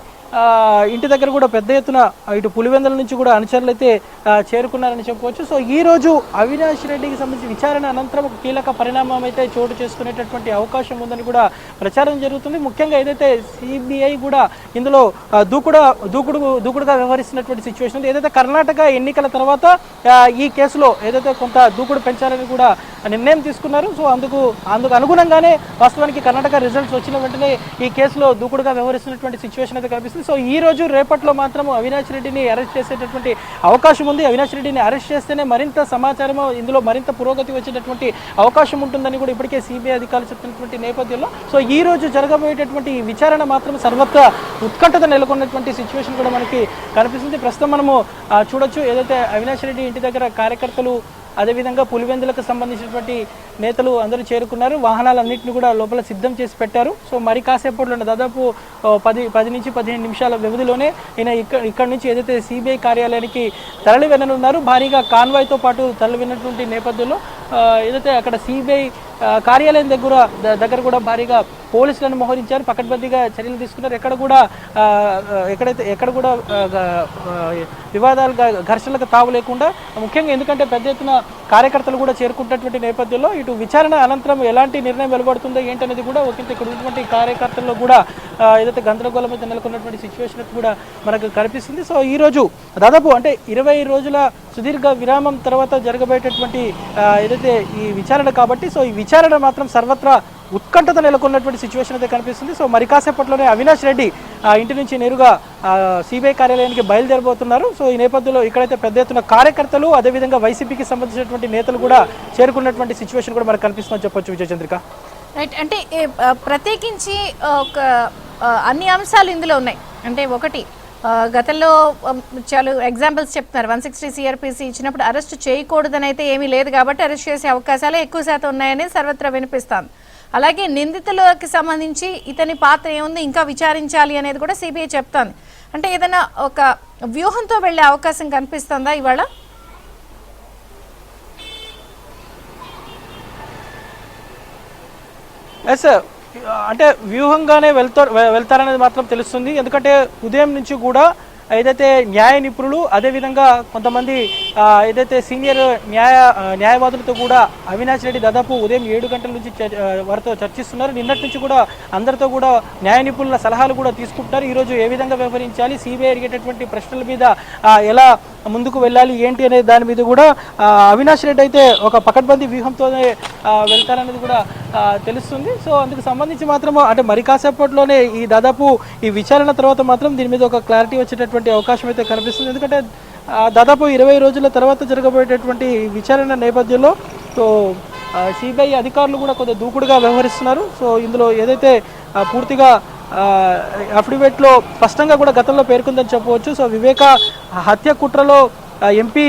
ఇంటి దగ్గర కూడా పెద్ద ఎత్తున ఇటు పులివెందుల నుంచి కూడా అనుచరులు అయితే చేరుకున్నారని చెప్పవచ్చు. సో ఈ రోజు అవినాష్ రెడ్డికి సంబంధించి విచారణ అనంతరం ఒక కీలక పరిణామం అయితే చోటు చేసుకునేటటువంటి అవకాశం ఉందని కూడా ప్రచారం జరుగుతుంది. ముఖ్యంగా ఏదైతే సిబిఐ కూడా ఇందులో దూకుడుగా వ్యవహరిస్తున్నటువంటి సిచ్యువేషన్ ఉంది. ఏదైతే కర్ణాటక ఎన్నికల తర్వాత ఈ కేసులో ఏదైతే కొంత దూకుడు పెంచాలని కూడా నిర్ణయం తీసుకున్నారు. సో అందుకు అనుగుణంగానే వాస్తవానికి కర్ణాటక రిజల్ట్స్ వచ్చిన వెంటనే ఈ కేసులో దూకుడుగా వ్యవహరిస్తున్నటువంటి సిచ్యువేషన్ అయితే కనిపిస్తుంది. సో ఈ రోజు రేపట్లో మాత్రం అవినాష్ రెడ్డిని అరెస్ట్ చేసేటటువంటి అవకాశం ఉంది. అవినాష్ రెడ్డిని అరెస్ట్ చేస్తేనే మరింత సమాచారం, ఇందులో మరింత పురోగతి వచ్చేటటువంటి అవకాశం ఉంటుందని కూడా ఇప్పటికే సిబిఐ అధికారులు చెప్తున్నటువంటి నేపథ్యంలో సో ఈ రోజు జరగబోయేటటువంటి విచారణ మాత్రం సర్వత్రా ఉత్కంఠత నెలకొన్నటువంటి సిచ్యువేషన్ కూడా మనకి కనిపిస్తుంది. ప్రస్తుతం మనము చూడొచ్చు ఏదైతే అవినాష్ రెడ్డి ఇంటి దగ్గర కార్యకర్తలు, అదేవిధంగా పులివెందులకు సంబంధించినటువంటి నేతలు అందరూ చేరుకున్నారు. వాహనాలన్నింటినీ కూడా లోపల సిద్ధం చేసి పెట్టారు. సో మరి కాసేపట్లో దాదాపు 10 నుంచి 15 నిమిషాల వ్యవధిలోనే ఈయన ఇక్కడ నుంచి ఏదైతే సిబిఐ కార్యాలయానికి తరలి వెననున్నారు. భారీగా కాన్వాయ్తో పాటు తరలి వెన్నటువంటి నేపథ్యంలో ఏదైతే అక్కడ సిబిఐ కార్యాలయం దగ్గర కూడా భారీగా పోలీసులను మోహరించారు, పకడ్బందీగా చర్యలు తీసుకున్నారు. ఎక్కడ కూడా వివాదాలు, ఘర్షణలకు తావు లేకుండా, ముఖ్యంగా ఎందుకంటే పెద్ద ఎత్తున కార్యకర్తలు కూడా చేరుకుంటున్నటువంటి నేపథ్యంలో ఇటు ఇటు విచారణ అనంతరం ఎలాంటి నిర్ణయం వెలువడుతుందో ఏంటనేది కూడా ఒకంత ఇక్కడ ఉన్నటువంటి కార్యకర్తల్లో కూడా ఏదైతే గందరగోళం అయితే నెలకొన్నటువంటి సిచ్యువేషన్ కూడా మనకు కనిపిస్తుంది. సో ఈ రోజు దాదాపు అంటే 20 రోజుల సుదీర్ఘ విరామం తర్వాత జరగబోయేటటువంటి ఏదైతే ఈ విచారణ కాబట్టి సో ఈ విచారణ మాత్రం సర్వత్రా ఉత్కంఠత నెలకొన్నటువంటి సిచ్యువేషన్ అయితే కనిపిస్తుంది. సో మరి కాసేపట్లోనే అవినాష్ రెడ్డి ఇంటి నుంచి నేరుగా సిబిఐ కార్యాలయానికి బయలుదేరబోతున్నారు. సో ఈ నేపథ్యంలో ఇక్కడైతే పెద్ద ఎత్తున కార్యకర్తలు అదేవిధంగా వైసీపీకి సంబంధించినటువంటి నేతలు కూడా చేరుకున్నటువంటి సిచ్యువేషన్ కూడా మనకు కనిపిస్తుందని చెప్పొచ్చు విజయచంద్రిక. రైట్, అంటే ప్రత్యేకించి ఒక అన్ని అంశాలు ఇందులో ఉన్నాయి. అంటే ఒకటి, గతంలో చాలా ఎగ్జాంపుల్స్ చెప్తున్నారు. 160 సిఆర్పిసి ఇచ్చినప్పుడు అరెస్ట్ చేయకూడదని అయితే ఏమీ లేదు కాబట్టి అరెస్ట్ చేసే అవకాశాలు ఎక్కువ శాతం ఉన్నాయని సర్వత్రా వినిపిస్తాం. అలాగే నిందితులకి సంబంధించి ఇతని పాత్ర ఏముంది ఇంకా విచారించాలి అనేది కూడా సిబిఐ చెప్తాను. అంటే ఏదైనా ఒక వ్యూహంతో వెళ్లే అవకాశం కనిపిస్తుందా ఇవాళ? ఎస్, అంటే వ్యూహంగానే వెళ్తారనేది మాత్రం తెలుస్తుంది. ఎందుకంటే ఉదయం నుంచి కూడా ఏదైతే న్యాయ నిపుణులు అదేవిధంగా కొంతమంది ఏదైతే సీనియర్ న్యాయవాదులతో కూడా అవినాష్ రెడ్డి దాదాపు ఉదయం 7 గంటల నుంచి వారితో చర్చిస్తున్నారు. నిన్నటి నుంచి కూడా అందరితో కూడా న్యాయ నిపుణుల సలహాలు కూడా తీసుకుంటున్నారు. ఈరోజు ఏ విధంగా వ్యవహరించాలి, సిబిఐ అడిగేటటువంటి ప్రశ్నల మీద ఎలా ముందుకు వెళ్ళాలి ఏంటి అనే దాని మీద కూడా అవినాష్ రెడ్డి అయితే ఒక పకడ్బందీ వ్యూహంతోనే వెళ్తారనేది కూడా తెలుస్తుంది. సో అందుకు సంబంధించి మాత్రం అంటే మరి కాసేపట్లోనే ఈ దాదాపు ఈ విచారణ తర్వాత మాత్రం దీని మీద ఒక క్లారిటీ వచ్చేటటువంటి అవకాశం అయితే కనిపిస్తుంది. ఎందుకంటే దాదాపు 20 రోజుల తర్వాత జరగబోయేటటువంటి విచారణ నేపథ్యంలో సో సిబిఐ అధికారులు కూడా కొద్దిగా దూకుడుగా వ్యవహరిస్తున్నారు. సో ఇందులో ఏదైతే పూర్తిగా అఫిడవిట్లో స్పష్టంగా కూడా గతంలో పేర్కొందని చెప్పవచ్చు. సో వివేక హత్య కుట్రలో ఎంపీ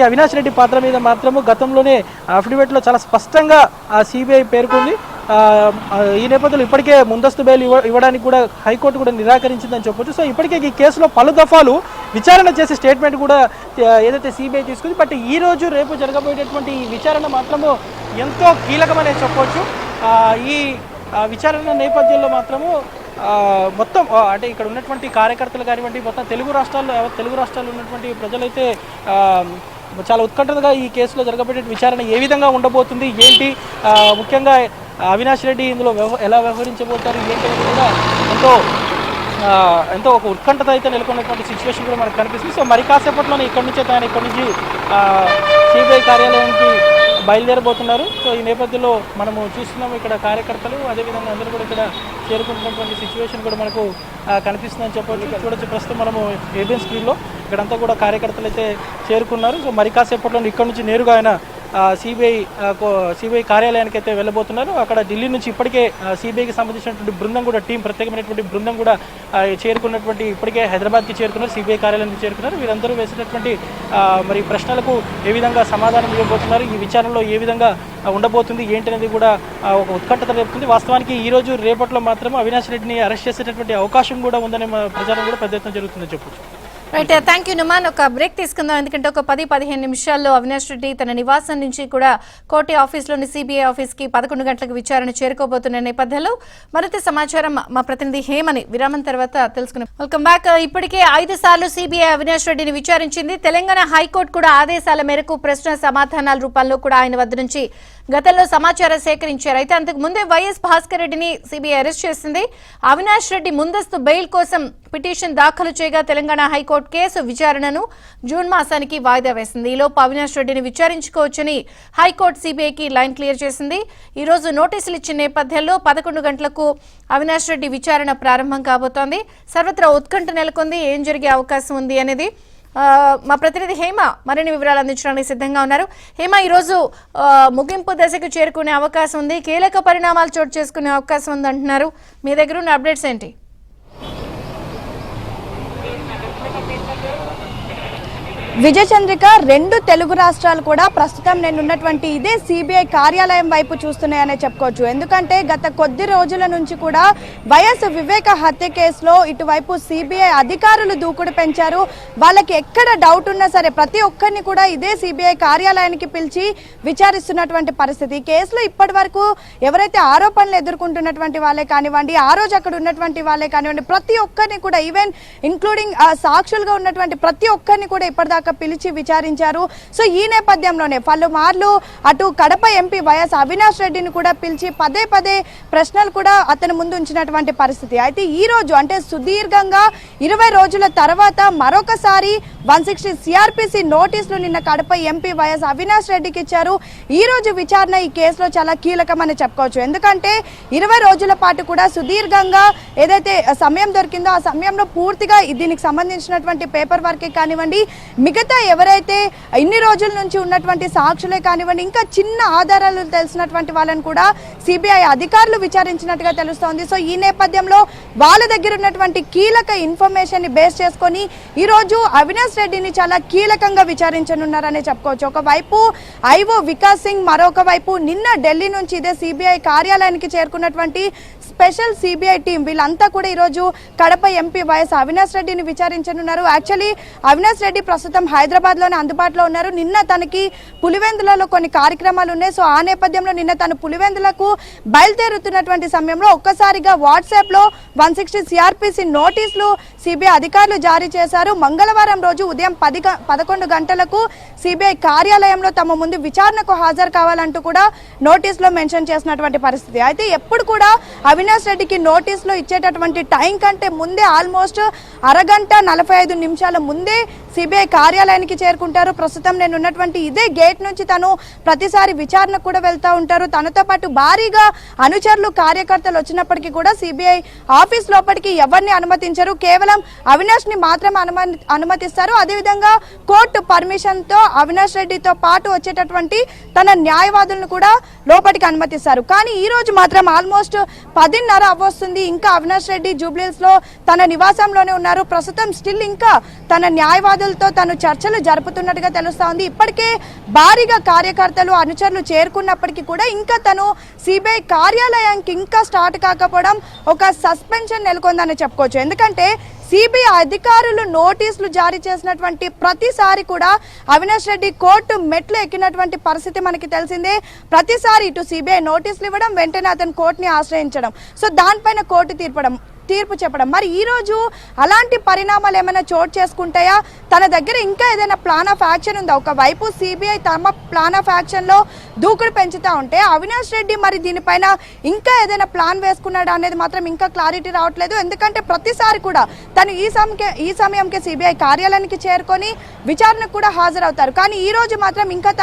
అవినాష్ రెడ్డి పాత్ర మీద మాత్రము గతంలోనే అఫిడవిట్లో చాలా స్పష్టంగా సిబిఐ పేర్కొంది. ఈ నేపథ్యంలో ఇప్పటికే ముందస్తు బెయిల్ ఇవ్వడానికి కూడా హైకోర్టు కూడా నిరాకరించిందని చెప్పొచ్చు. సో ఇప్పటికే ఈ కేసులో పలు దఫాలు విచారణ చేసే స్టేట్మెంట్ కూడా ఏదైతే సిబిఐ తీసుకుంది. బట్ ఈ రోజు రేపు జరగబోయేటటువంటి ఈ విచారణ మాత్రము ఎంతో కీలకమనే చెప్పొచ్చు. ఈ విచారణ నేపథ్యంలో మాత్రము మొత్తం అంటే ఇక్కడ ఉన్నటువంటి కార్యకర్తలు కానివ్వండి, మొత్తం తెలుగు రాష్ట్రాల్లో ఉన్నటువంటి ప్రజలైతే చాలా ఉత్కంఠగా ఈ కేసులో జరగబోయే విచారణ ఏ విధంగా ఉండబోతుంది ఏంటి, ముఖ్యంగా అవినాష్ రెడ్డి ఇందులో ఎలా వ్యవహరించబోతారు ఏంటి అనేది కూడా ఎంతో ఒక ఉత్కంఠత అయితే నెలకొన్నటువంటి సిచ్యువేషన్ కూడా మనకు కనిపిస్తుంది. సో మరి కాసేపట్లోనే ఇక్కడి నుంచి సిబిఐ కార్యాలయానికి బయలుదేరబోతున్నారు. సో ఈ నేపథ్యంలో మనము చూస్తున్నాము ఇక్కడ కార్యకర్తలు అదేవిధంగా అందరూ కూడా ఇక్కడ చేరుకుంటున్నటువంటి సిచ్యువేషన్ కూడా మనకు కనిపిస్తుందని చూడొచ్చు. ప్రస్తుతం మనము ఏబిఎన్ స్క్రీన్లో ఇక్కడంతా కూడా కార్యకర్తలు అయితే చేరుకున్నారు. సో మరి కాసేపట్లో ఇక్కడ నుంచి నేరుగా ఆయన సిబిఐ కార్యాలయానికి అయితే వెళ్ళబోతున్నారు. అక్కడ ఢిల్లీ నుంచి ఇప్పటికే సిబిఐకి సంబంధించినటువంటి బృందం కూడా ప్రత్యేకమైనటువంటి బృందం కూడా చేరుకున్నటువంటి ఇప్పటికే హైదరాబాద్కి చేరుకున్నారు, సిబిఐ కార్యాలయానికి చేరుకున్నారు. వీరందరూ వేసినటువంటి మరి ప్రశ్నలకు ఏ విధంగా సమాధానం ఇవ్వబోతున్నారు, ఈ విచారణలో ఏ విధంగా ఉండబోతుంది ఏంటనేది కూడా ఒక ఉత్కంఠత రేపుతుంది. వాస్తవానికి ఈ రోజు రేపట్లో మాత్రం అవినాష్ రెడ్డిని అరెస్ట్ చేసేటటువంటి అవకాశం కూడా ఉందనే ప్రచారం కూడా పెద్ద ఎత్తున జరుగుతుందని చెప్పొచ్చు. Right, thank you Numan. ఒక బ్రేక్ తీసుకుందాం. ఎందుకంటే ఒక 10-15 నిమిషాల్లో అవినాష్ రెడ్డి తన నివాసం నుంచి కూడా కోర్టు ఆఫీస్లోని సిబిఐ ఆఫీస్కి 11 గంటలకు విచారణ చేరుకోబోతున్న నేపథ్యంలో మరింత సమాచారం మా ప్రతినిధి హేమని విరామం తర్వాత తెలుసుకున్నాం. Welcome back. ఇప్పటికే 5 సార్లు సిబిఐ అవినాష్ రెడ్డిని విచారించింది. తెలంగాణ హైకోర్టు కూడా ఆదేశాల మేరకు ప్రశ్న సమాధానాల రూపంలో కూడా ఆయన వద్ద నుంచి గతంలో సమాచారం సేకరించారు. అయితే అంతకు ముందే వైఎస్ భాస్కర్ రెడ్డిని సిబిఐ అరెస్ట్ చేసింది. అవినాష్ రెడ్డి ముందస్తు బెయిల్ కోసం పిటిషన్ దాఖలు చేయగా తెలంగాణ హైకోర్టు కేసు విచారణను జూన్ మాసానికి వాయిదా వేసింది. ఈలోపు అవినాష్ రెడ్డిని విచారించుకోవచ్చని హైకోర్టు సిబిఐకి లైన్ క్లియర్ చేసింది. ఈ రోజు నోటీసులు ఇచ్చిన నేపథ్యంలో 11 గంటలకు అవినాష్ రెడ్డి విచారణ ప్రారంభం కాబోతోంది. సర్వత్రా ఉత్కంఠ నెలకొంది. ఏం జరిగే అవకాశం ఉంది అనేది మా ప్రతినిధి హేమ మరిన్ని వివరాలు అందించడానికి సిద్ధంగా ఉన్నారు. హేమ, ఈరోజు ముగింపు దశకు చేరుకునే అవకాశం ఉంది, కీలక పరిణామాలు చోటు చేసుకునే అవకాశం ఉంది అంటున్నారు. మీ దగ్గర ఉన్న అప్డేట్స్ ఏంటి? విజయచంద్రిక, 2 తెలుగు రాష్ట్రాలు కూడా ప్రస్తుతం నేను ఉన్నటువంటి ఇదే సిబిఐ కార్యాలయం వైపు చూస్తున్నాయనే చెప్పుకోవచ్చు. ఎందుకంటే గత కొద్ది రోజుల నుంచి కూడా వైఎస్ వివేక హత్య కేసులో ఇటువైపు సిబిఐ అధికారులు దూకుడు పెంచారు. వాళ్ళకి ఎక్కడ డౌట్ ఉన్నా సరే ప్రతి ఒక్కరిని కూడా ఇదే సిబిఐ కార్యాలయానికి పిలిచి విచారిస్తున్నటువంటి పరిస్థితి. ఈ కేసులో ఇప్పటి వరకు ఎవరైతే ఆరోపణలు ఎదుర్కొంటున్నటువంటి వాళ్ళే కానివ్వండి, ఆ రోజు అక్కడ ఉన్నటువంటి వాళ్ళే కానివ్వండి, ప్రతి ఒక్కరిని కూడా ఈవెన్ ఇంక్లూడింగ్ సాక్షులుగా ఉన్నటువంటి ప్రతి ఒక్కరిని కూడా ఇప్పటిదాకా దాకా పిలిచి విచారించారు. సో ఈ నేపథ్యంలోనే పలుమార్లు అటు కడప ఎంపీ వైఎస్ అవినాష్ రెడ్డిని కూడా పిలిచి పదే పదే ప్రశ్నలు కూడా అతని ముందు ఉంచినటువంటి పరిస్థితి. అయితే ఈ రోజు అంటే సుదీర్ఘంగా 20 రోజుల తర్వాత మరొకసారి 160 సిఆర్పిసి నోటీసులు నిన్న కడప ఎంపీ వైఎస్ అవినాష్ రెడ్డికి ఇచ్చారు. ఈ రోజు విచారణ ఈ కేసులో చాలా కీలకమని చెప్పుకోవచ్చు. ఎందుకంటే 20 రోజుల పాటు కూడా సుదీర్ఘంగా ఏదైతే సమయం దొరికిందో ఆ సమయంలో పూర్తిగా దీనికి సంబంధించినటువంటి పేపర్ వర్క్ కానివ్వండి, మిగతా ఎవరైతే ఇన్ని రోజుల నుంచి ఉన్నటువంటి సాక్షులే కానివ్వండి, ఇంకా చిన్న ఆధారాలు తెలిసినటువంటి వాళ్ళని కూడా సిబిఐ అధికారులు విచారించినట్టుగా తెలుస్తోంది. సో ఈ నేపథ్యంలో వాళ్ళ దగ్గర ఉన్నటువంటి కీలక ఇన్ఫర్మేషన్ ని బేస్ చేసుకొని ఈ రోజు అవినాష్ రెడ్డిని చాలా కీలకంగా విచారించనున్నారనే చెప్పుకోవచ్చు. ఒకవైపు ఐఓ వికాస్ సింగ్, మరొక వైపు నిన్న ఢిల్లీ నుంచి ఇదే సిబిఐ కార్యాలయానికి చేరుకున్నటువంటి స్పెషల్ సిబిఐ టీం వీళ్ళంతా కూడా ఈరోజు కడప ఎంపీ వైఎస్ అవినాష్ రెడ్డిని విచారించనున్నారు. యాక్చువల్లీ అవినాష్ రెడ్డి ప్రస్తుతం హైదరాబాద్ లోనే అందుబాటులో ఉన్నారు. నిన్న తనకి పులివెందులలో కొన్ని కార్యక్రమాలు ఉన్నాయి. సో ఆ నేపథ్యంలో నిన్న తను పులివెందులకు బయలుదేరుతున్నటువంటి సమయంలో ఒక్కసారిగా వాట్సాప్ లో 160 సిఆర్పిసి నోటీసులు సిబిఐ అధికారులు జారీ చేశారు. మంగళవారం రోజు ఉదయం 11 గంటలకు సిబిఐ కార్యాలయంలో తమ ముందు విచారణకు హాజరు కావాలంటూ కూడా నోటీసులో మెన్షన్ చేసినటువంటి పరిస్థితి. అయితే ఎప్పుడు కూడా అవినాష్ రెడ్డికి నోటీసులో ఇచ్చేటటువంటి టైం కంటే ముందే ఆల్మోస్ట్ అరగంట 45 నిమిషాల ముందే సిబిఐ కార్యాలయానికి చేరుకుంటారు. ప్రస్తుతం నేను ఉన్నటువంటి ఇదే గేట్ నుంచి తను ప్రతిసారి విచారణకు కూడా వెళ్తూ ఉంటారు. తనతో పాటు భారీగా అనుచరులు కార్యకర్తలు వచ్చినప్పటికీ కూడా సిబిఐ ఆఫీస్ లోపలికి ఎవరిని అనుమతించరు. కేవలం అవినాష్ ని మాత్రమే అనుమతిస్తారు. అదేవిధంగా కోర్టు పర్మిషన్ తో అవినాష్ రెడ్డితో పాటు వచ్చేటటువంటి తన న్యాయవాదులను కూడా లోపలికి అనుమతిస్తారు. కానీ ఈ రోజు మాత్రం ఆల్మోస్ట్ 10:30 అవ్వొస్తుంది. ఇంకా అవినాష్ రెడ్డి జూబ్లీహిల్స్ లో తన నివాసంలోనే ఉన్నారు. ప్రస్తుతం స్టిల్ ఇంకా తన న్యాయవాదులతో తను చర్చలు జరుపుతున్నట్టుగా తెలుస్తా ఉంది. ఇప్పటికే భారీగా కార్యకర్తలు అనుచరులు చేరుకున్నప్పటికీ కూడా ఇంకా తను సిబిఐ కార్యాలయానికి ఇంకా స్టార్ట్ కాకపోవడం ఒక సస్పెన్షన్ నెలకొందని చెప్పుకోవచ్చు. ఎందుకంటే సిబిఐ అధికారులు నోటీసులు జారీ చేసినటువంటి ప్రతిసారి కూడా అవినాష్ రెడ్డి కోర్టు మెట్లు ఎక్కినటువంటి పరిస్థితి మనకి తెలిసిందే. ప్రతిసారి ఇటు సిబిఐ నోటీసులు ఇవ్వడం, వెంటనే అతను కోర్టుని ఆశ్రయించడం, సో దానిపైన కోర్టు తీర్పు చెప్పడం. మరి ఈ రోజు అలాంటి పరిణామాలు ఏమైనా చోటు చేసుకుంటాయా? తన దగ్గర ఇంకా ఏదైనా ప్లాన్ ఆఫ్ యాక్షన్ ఉందా? ఒకవైపు సిబిఐ తమ ప్లాన్ ఆఫ్ యాక్షన్ లో దూకుడు పెంచుతా ఉంటే అవినాష్ రెడ్డి మరి దీనిపైన ఇంకా ఏదైనా ప్లాన్ వేసుకున్నాడా అనేది మాత్రం ఇంకా క్లారిటీ రావట్లేదు. ఎందుకంటే ప్రతిసారి కూడా తను ఈ సమయంకే సిబిఐ కార్యాలయానికి చేరుకొని విచారణకు కూడా హాజరవుతారు. కానీ ఈ రోజు మాత్రం ఇంకా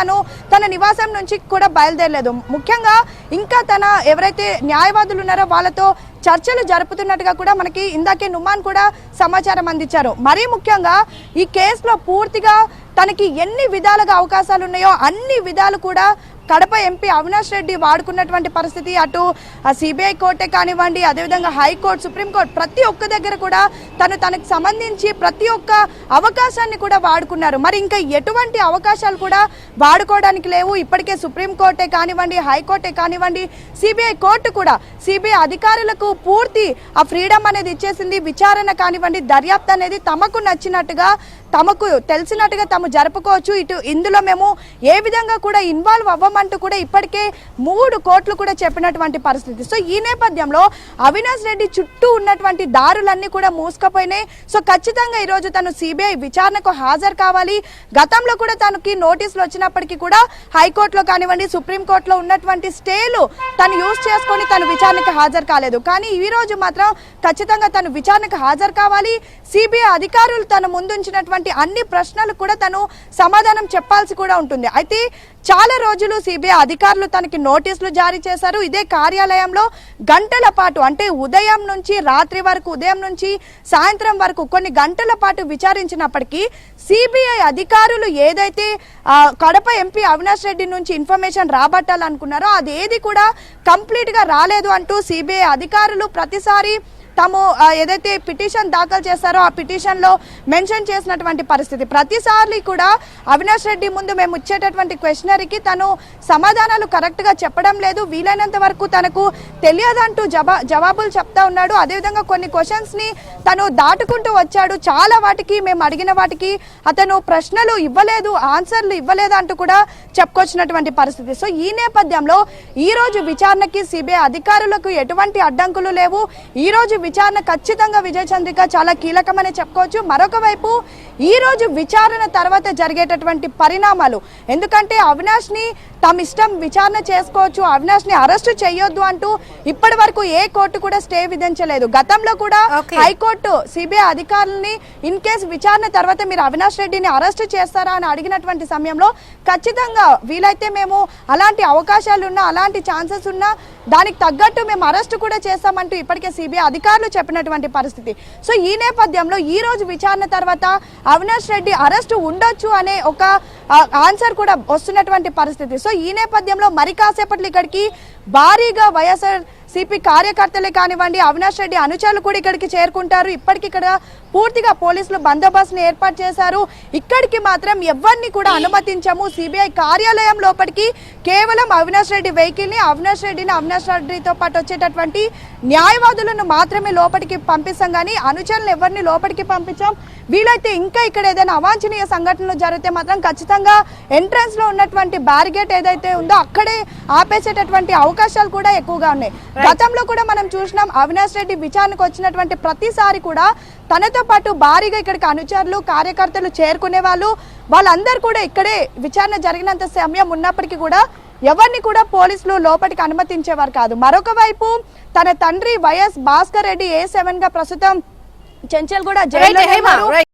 తన నివాసం నుంచి కూడా బయలుదేరలేదు. ముఖ్యంగా ఇంకా తన ఎవరైతే న్యాయవాదులు ఉన్నారో వాళ్ళతో చర్చలు జరుపుతున్నట్టుగా కూడా మనకి ఇందాకే నుమాన్ కూడా సమాచారం అందించారు. మరీ ముఖ్యంగా ఈ కేసులో పూర్తిగా తనకి ఎన్ని విధాలుగా అవకాశాలు ఉన్నాయో అన్ని విధాలు కూడా కడప ఎంపీ అవినాష్ రెడ్డి వాడుకున్నటువంటి పరిస్థితి. అటు సిబిఐ కోర్టే కానివ్వండి, అదేవిధంగా హైకోర్టు, సుప్రీంకోర్టు, ప్రతి ఒక్క దగ్గర కూడా తనకు సంబంధించి ప్రతి ఒక్క అవకాశాన్ని కూడా వాడుకున్నారు. మరి ఇంకా ఎటువంటి అవకాశాలు కూడా వాడుకోవడానికి లేవు. ఇప్పటికే సుప్రీంకోర్టే కానివ్వండి, హైకోర్టే కానివ్వండి, సిబిఐ కోర్టు కూడా సిబిఐ అధికారులకు పూర్తి ఆ ఫ్రీడమ్ అనేది ఇచ్చేసింది. విచారణ కానివ్వండి, దర్యాప్తు అనేది తమకు నచ్చినట్టుగా, తమకు తెలిసినట్టుగా తాము జరుపుకోవచ్చు. ఇందులో మేము ఏ విధంగా కూడా ఇన్వాల్వ్ అవ్వమంటూ కూడా ఇప్పటికే 3 కోర్టులు కూడా చెప్పినటువంటి పరిస్థితి. సో ఈ నేపథ్యంలో అవినాష్ రెడ్డి చుట్టూ ఉన్నటువంటి దారులన్నీ కూడా మూసుకుపోయినాయి. సో ఖచ్చితంగా ఈరోజు తను సిబిఐ విచారణకు హాజరు కావాలి. గతంలో కూడా తనకి నోటీసులు వచ్చినప్పటికీ కూడా హైకోర్టులో కానివ్వండి, సుప్రీంకోర్టులో ఉన్నటువంటి స్టేలు తను యూజ్ చేసుకొని తను విచారణకు హాజరు కాలేదు. కానీ ఈ రోజు మాత్రం ఖచ్చితంగా తను విచారణకు హాజరు కావాలి. సిబిఐ అధికారులు తన ముందుంచినటువంటి అన్ని ప్రశ్నలు కూడా తను సమాధానం చెప్పాల్సి కూడా ఉంటుంది. అయితే చాలా రోజులు సిబిఐ అధికారులు తనకి నోటీసులు జారీ చేశారు. ఇదే కార్యాలయంలో గంటల పాటు, అంటే ఉదయం నుంచి రాత్రి వరకు, ఉదయం నుంచి సాయంత్రం వరకు కొన్ని గంటల పాటు విచారించినప్పటికీ సిబిఐ అధికారులు ఏదైతే కడప ఎంపీ అవినాష్ రెడ్డి నుంచి ఇన్ఫర్మేషన్ రాబట్టాలనుకున్నారో అదేది కూడా కంప్లీట్ గా రాలేదు అంటూ సిబిఐ అధికారులు ప్రతిసారి తాము ఏదైతే పిటిషన్ దాఖలు చేస్తారో ఆ పిటిషన్ లో మెన్షన్ చేసినటువంటి పరిస్థితి. ప్రతిసారి కూడా అవినాష్ రెడ్డి ముందు మేము ఇచ్చేటటువంటి క్వశ్చనరీకి తను సమాధానాలు కరెక్ట్ గా చెప్పడం లేదు, వీలైనంత వరకు తనకు తెలియదంటూ జవాబులు చెప్తా ఉన్నాడు. అదేవిధంగా కొన్ని క్వశ్చన్స్ ని తను దాటుకుంటూ వచ్చాడు. చాలా వాటికి మేము అడిగిన వాటికి అతను ప్రశ్నలు ఇవ్వలేదు, ఆన్సర్లు ఇవ్వలేదు అంటూ కూడా చెప్పుకొచ్చినటువంటి పరిస్థితి. సో ఈ నేపథ్యంలో ఈ రోజు విచారణకి సిబిఐ అధికారులకు ఎటువంటి అడ్డంకులు లేవు. ఈ రోజు విచారణ ఖచ్చితంగా విజయ చంద్రిక చాలా కీలకమని చెప్పుకోవచ్చు. మరొక వైపు ఈ రోజు విచారణ తర్వాత జరిగేటటువంటి పరిణామాలు, ఎందుకంటే అవినాష్ ని తమ ఇష్టం విచారణ చేసుకోవచ్చు, అవినాష్ ని అరెస్ట్ చేయొద్దు అంటూ ఇప్పటి వరకు ఏ కోర్టు కూడా స్టే విధించలేదు. గతంలో కూడా హైకోర్టు సిబిఐ అధికారులని ఇన్ కేసు విచారణ తర్వాత మీరు అవినాష్ రెడ్డిని అరెస్ట్ చేస్తారా అని అడిగినటువంటి సమయంలో ఖచ్చితంగా వీలైతే మేము అలాంటి అవకాశాలు ఉన్నా, అలాంటి ఛాన్సెస్ ఉన్నా దానికి తగ్గట్టు మేము అరెస్ట్ కూడా చేస్తామంటూ ఇప్పటికే సిబిఐ అధికారులు చెప్పినటువంటి పరిస్థితి. సో ఈ నేపథ్యంలో ఈ రోజు విచారణ తర్వాత అవినాష్ రెడ్డి అరెస్టు ఉండొచ్చు అనే ఒక ఆన్సర్ కూడా వస్తున్నటువంటి పరిస్థితి. సో ఈ నేపథ్యంలో మరి కాసేపట్లో ఇక్కడికి భారీగా వైఎస్ఆర్ సిపి కార్యకర్తలే కానివ్వండి, అవినాష్ రెడ్డి అనుచరులు కూడా ఇక్కడికి చేరుకుంటారు. ఇప్పటికి ఇక్కడ పూర్తిగా పోలీసులు బందోబస్తును ఏర్పాటు చేశారు. ఇక్కడికి మాత్రం ఎవరిని కూడా అనుమతించము, సిబిఐ కార్యాలయం లోపలికి కేవలం అవినాష్ రెడ్డి వెహికల్ని, అవినాష్ రెడ్డితో పాటు వచ్చేటటువంటి న్యాయవాదులను మాత్రమే లోపలికి పంపిస్తాం, కానీ అనుచరులను ఎవరిని లోపలికి పంపించాం. వీలైతే ఇంకా ఇక్కడ ఏదైనా అవాంఛనీయ సంఘటనలు జరిగితే మాత్రం ఖచ్చితంగా ఎంట్రన్స్ లో ఉన్నటువంటి బ్యారిగేట్ ఏదైతే ఉందో అక్కడే ఆపేసేటటువంటి అవకాశాలు కూడా ఎక్కువగా ఉన్నాయి. గతంలో కూడా మనం చూసినాం, అవినాష్ రెడ్డి విచారణకు వచ్చినటువంటి ప్రతిసారి కూడా తనతో పాటు భారీగా ఇక్కడికి అనుచరులు, కార్యకర్తలు చేరుకునే వాళ్ళందరూ కూడా ఇక్కడే విచారణ జరిగినంత సమయం ఉన్నప్పటికీ కూడా ఎవరిని కూడా పోలీసులు లోపలికి అనుమతించేవారు కాదు. మరొక వైపు తన తండ్రి వైఎస్ భాస్కర్ రెడ్డి A7 గా ప్రస్తుతం చెంచల్గూడ జైల్లో ఉన్నారు.